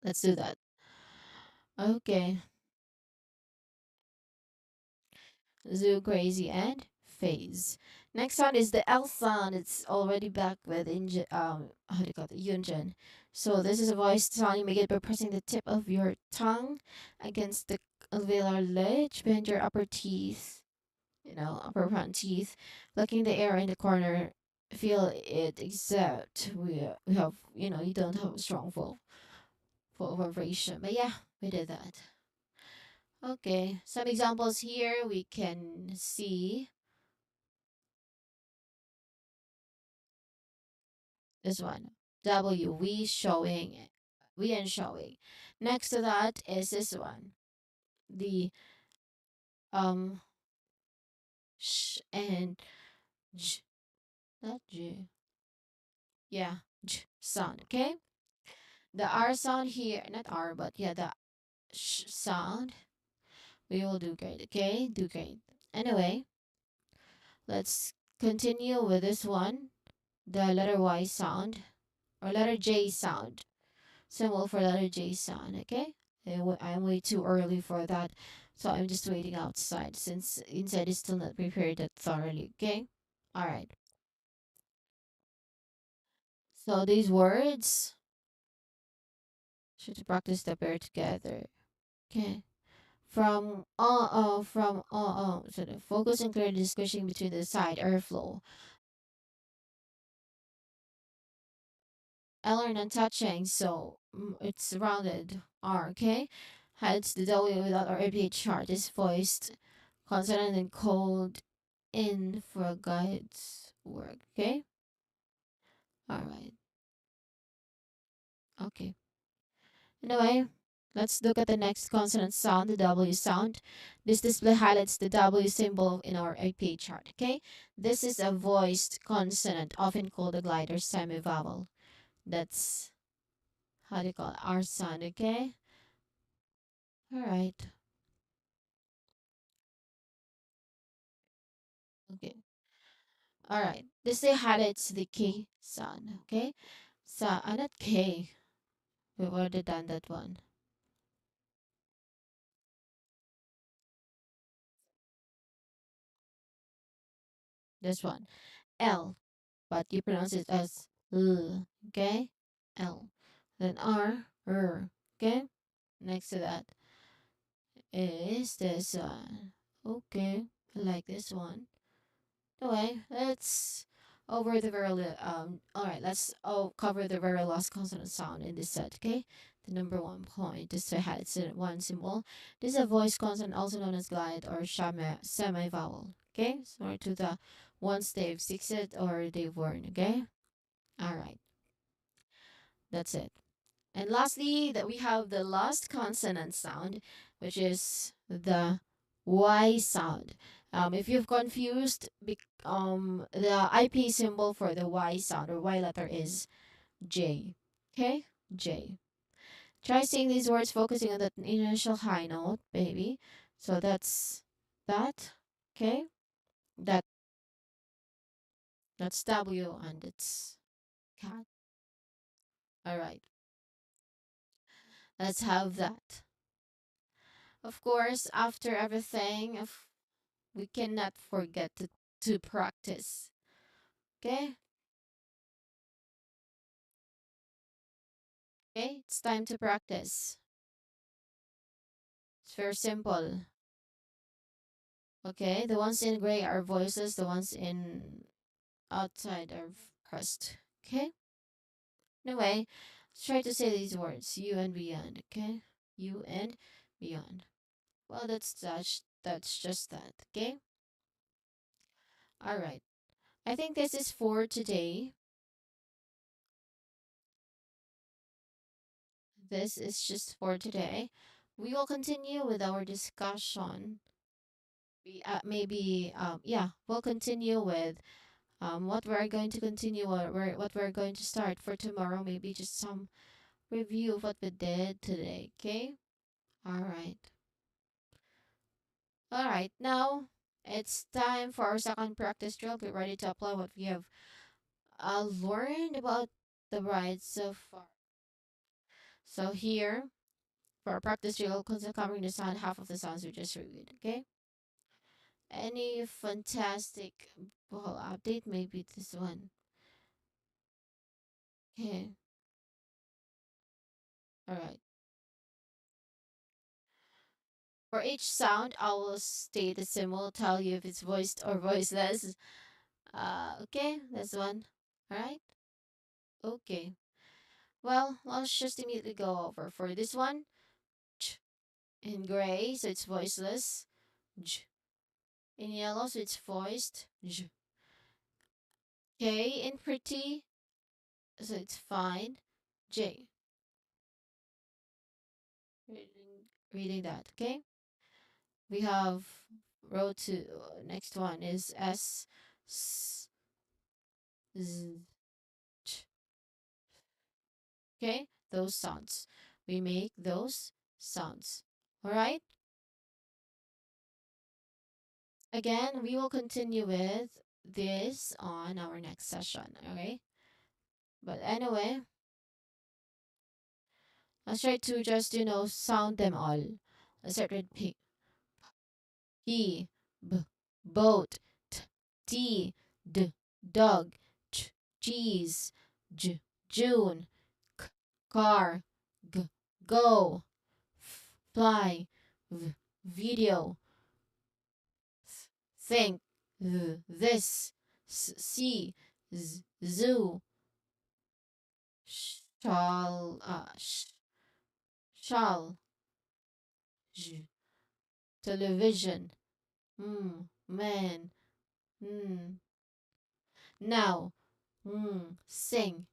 Let's do that. Okay. Zoo, crazy, and phase. Next sound is the L sound. It's already back with how do you call it? Yunjin. So this is a voice sound. You make it by pressing the tip of your tongue against the alveolar ledge behind your upper teeth. Upper front teeth, looking the air in the corner. Feel it, except we have you don't have a strong full vibration. But yeah, we did that. Okay, some examples here we can see this one. W, we and showing. Next to that is this one. The um sh and j, not j. Yeah, j sound. Okay, the R sound here, not R, but yeah, the sh sound. We will do great. Okay, do great. Anyway, let's continue with this one. The letter Y sound or letter J sound. Symbol for letter J sound, okay? I'm way too early for that, so I'm just waiting outside since inside is still not prepared that thoroughly, okay? Alright, so these words should practice the pair together, okay? So the focus and clear distinguishing between the side airflow. L are non-touching, so it's rounded R, okay? Hence the W without our APH chart is voiced consonant and cold in for guides work. Okay. All right. Okay. Anyway, let's look at the next consonant sound, the W sound. This display highlights the W symbol in our APA chart. Okay. This is a voiced consonant, often called a glide or semi-vowel. That's how do you call it? Our sound. Okay. All right. Okay. All right. This highlights the K sound. Okay. So, not K. We've already done that one. This one. L, but you pronounce it as L, okay? L. Then R, okay? Next to that is this one. Okay, I like this one. Anyway, let's over the alright, let's cover the very last consonant sound in this set, okay? The number 1 point, just to have it's one symbol. This is a voice consonant also known as glide or semi-vowel, okay? Similar to the ones they've fixed or they've worn, okay? Alright, that's it. And lastly, that we have the last consonant sound, which is the Y sound. If you've confused, the IP symbol for the Y sound or Y letter is J. Okay, J. Try saying these words focusing on the initial high note, baby. So that's that. Okay. That that's W and it's cat. All right, let's have that. Of course, after everything, we cannot forget to practice. Okay? Okay, it's time to practice. It's very simple. Okay, the ones in gray are voices, the ones in outside are pressed. Okay? Anyway, let's try to say these words. You and beyond. Okay? You and beyond. Well, that's just that. Okay? All right. I think this is for today. This is just for today. We will continue with our discussion. Maybe yeah, we'll continue with what we're going to continue or what we're going to start for tomorrow. Maybe just some review of what we did today. Okay. All right. All right. Now it's time for our second practice drill. Get ready to apply what we have learned about the bride so far. So here for our practice drill, covering the sound, half of the sounds we just reviewed. Okay. Any fantastic well update? Maybe this one. Okay. All right. For each sound, I will state a symbol, tell you if it's voiced or voiceless. Okay, this one. All right. Okay. Well, let's just immediately go over for this one. Ch in gray, so it's voiceless. J in yellow, so it's voiced. J. K in pretty, so it's fine. J. Reading that. Okay. We have row two. Next one is S. S Z, ch. Okay, those sounds. We make those sounds. All right. Again, we will continue with this on our next session. Okay. But anyway, let's try to just sound them all. Let's start with P. P. B. Boat. T. T. D. Dog. Ch. Cheese. J. June. K. Car. G. Go. F. Fly. V. Video. Think. This. See. Zoo. Shall. Shall. J. Television. Man. Mm. Now. Sing.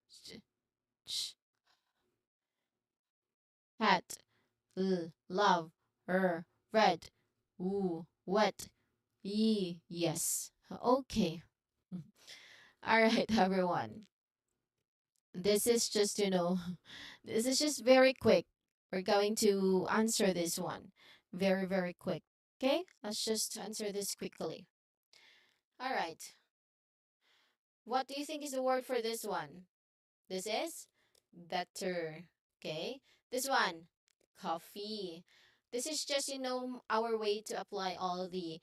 Sh. Sh. Hat. Love. Red. Ooh. Wet. Yes. Okay. All right, everyone. This is just, this is just very quick. We're going to answer this one very, very quick. Okay, let's just answer this quickly. All right. What do you think is the word for this one? This is better. Okay. This one, coffee. This is just, our way to apply all the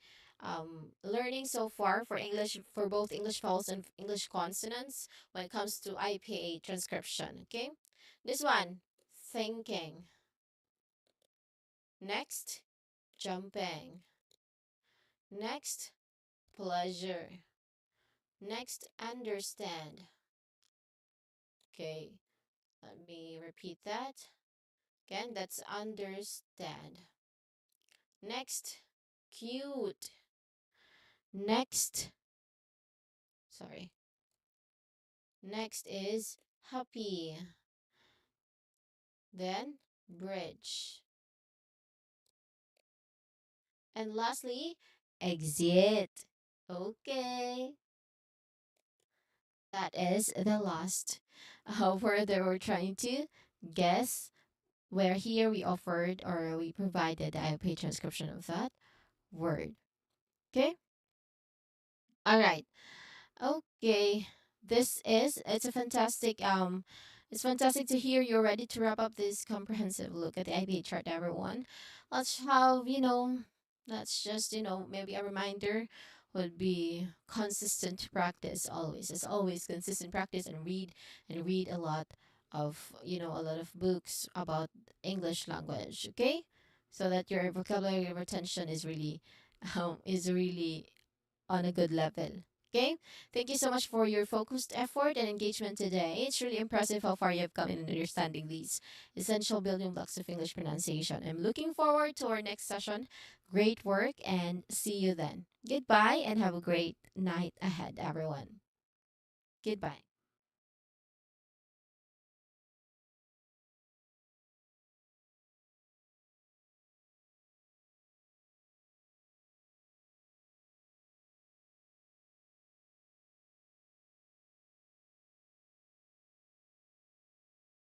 learning so far for English, for both English vowels and English consonants when it comes to IPA transcription. Okay. This one, thinking. Next, jumping. Next, pleasure. Next, understand. Okay. Let me repeat that. Again, that's understand. Next, cute. Next, sorry. Next is happy. Then, bridge. And lastly, exit. Okay. That is the last word that we're trying to guess. Where here we offered or we provided the IOP transcription of that word. Okay? All right. Okay. It's a fantastic it's fantastic to hear you're ready to wrap up this comprehensive look at the IBA chart, everyone. Let's have, let's just, maybe a reminder would be consistent practice always. As always, consistent practice and read a lot of, a lot of books about English language, okay? So that your vocabulary retention is really on a good level. Okay? Thank you so much for your focused effort and engagement today. It's really impressive how far you've come in understanding these essential building blocks of English pronunciation. I'm looking forward to our next session. Great work and see you then. Goodbye and have a great night ahead, everyone. Goodbye.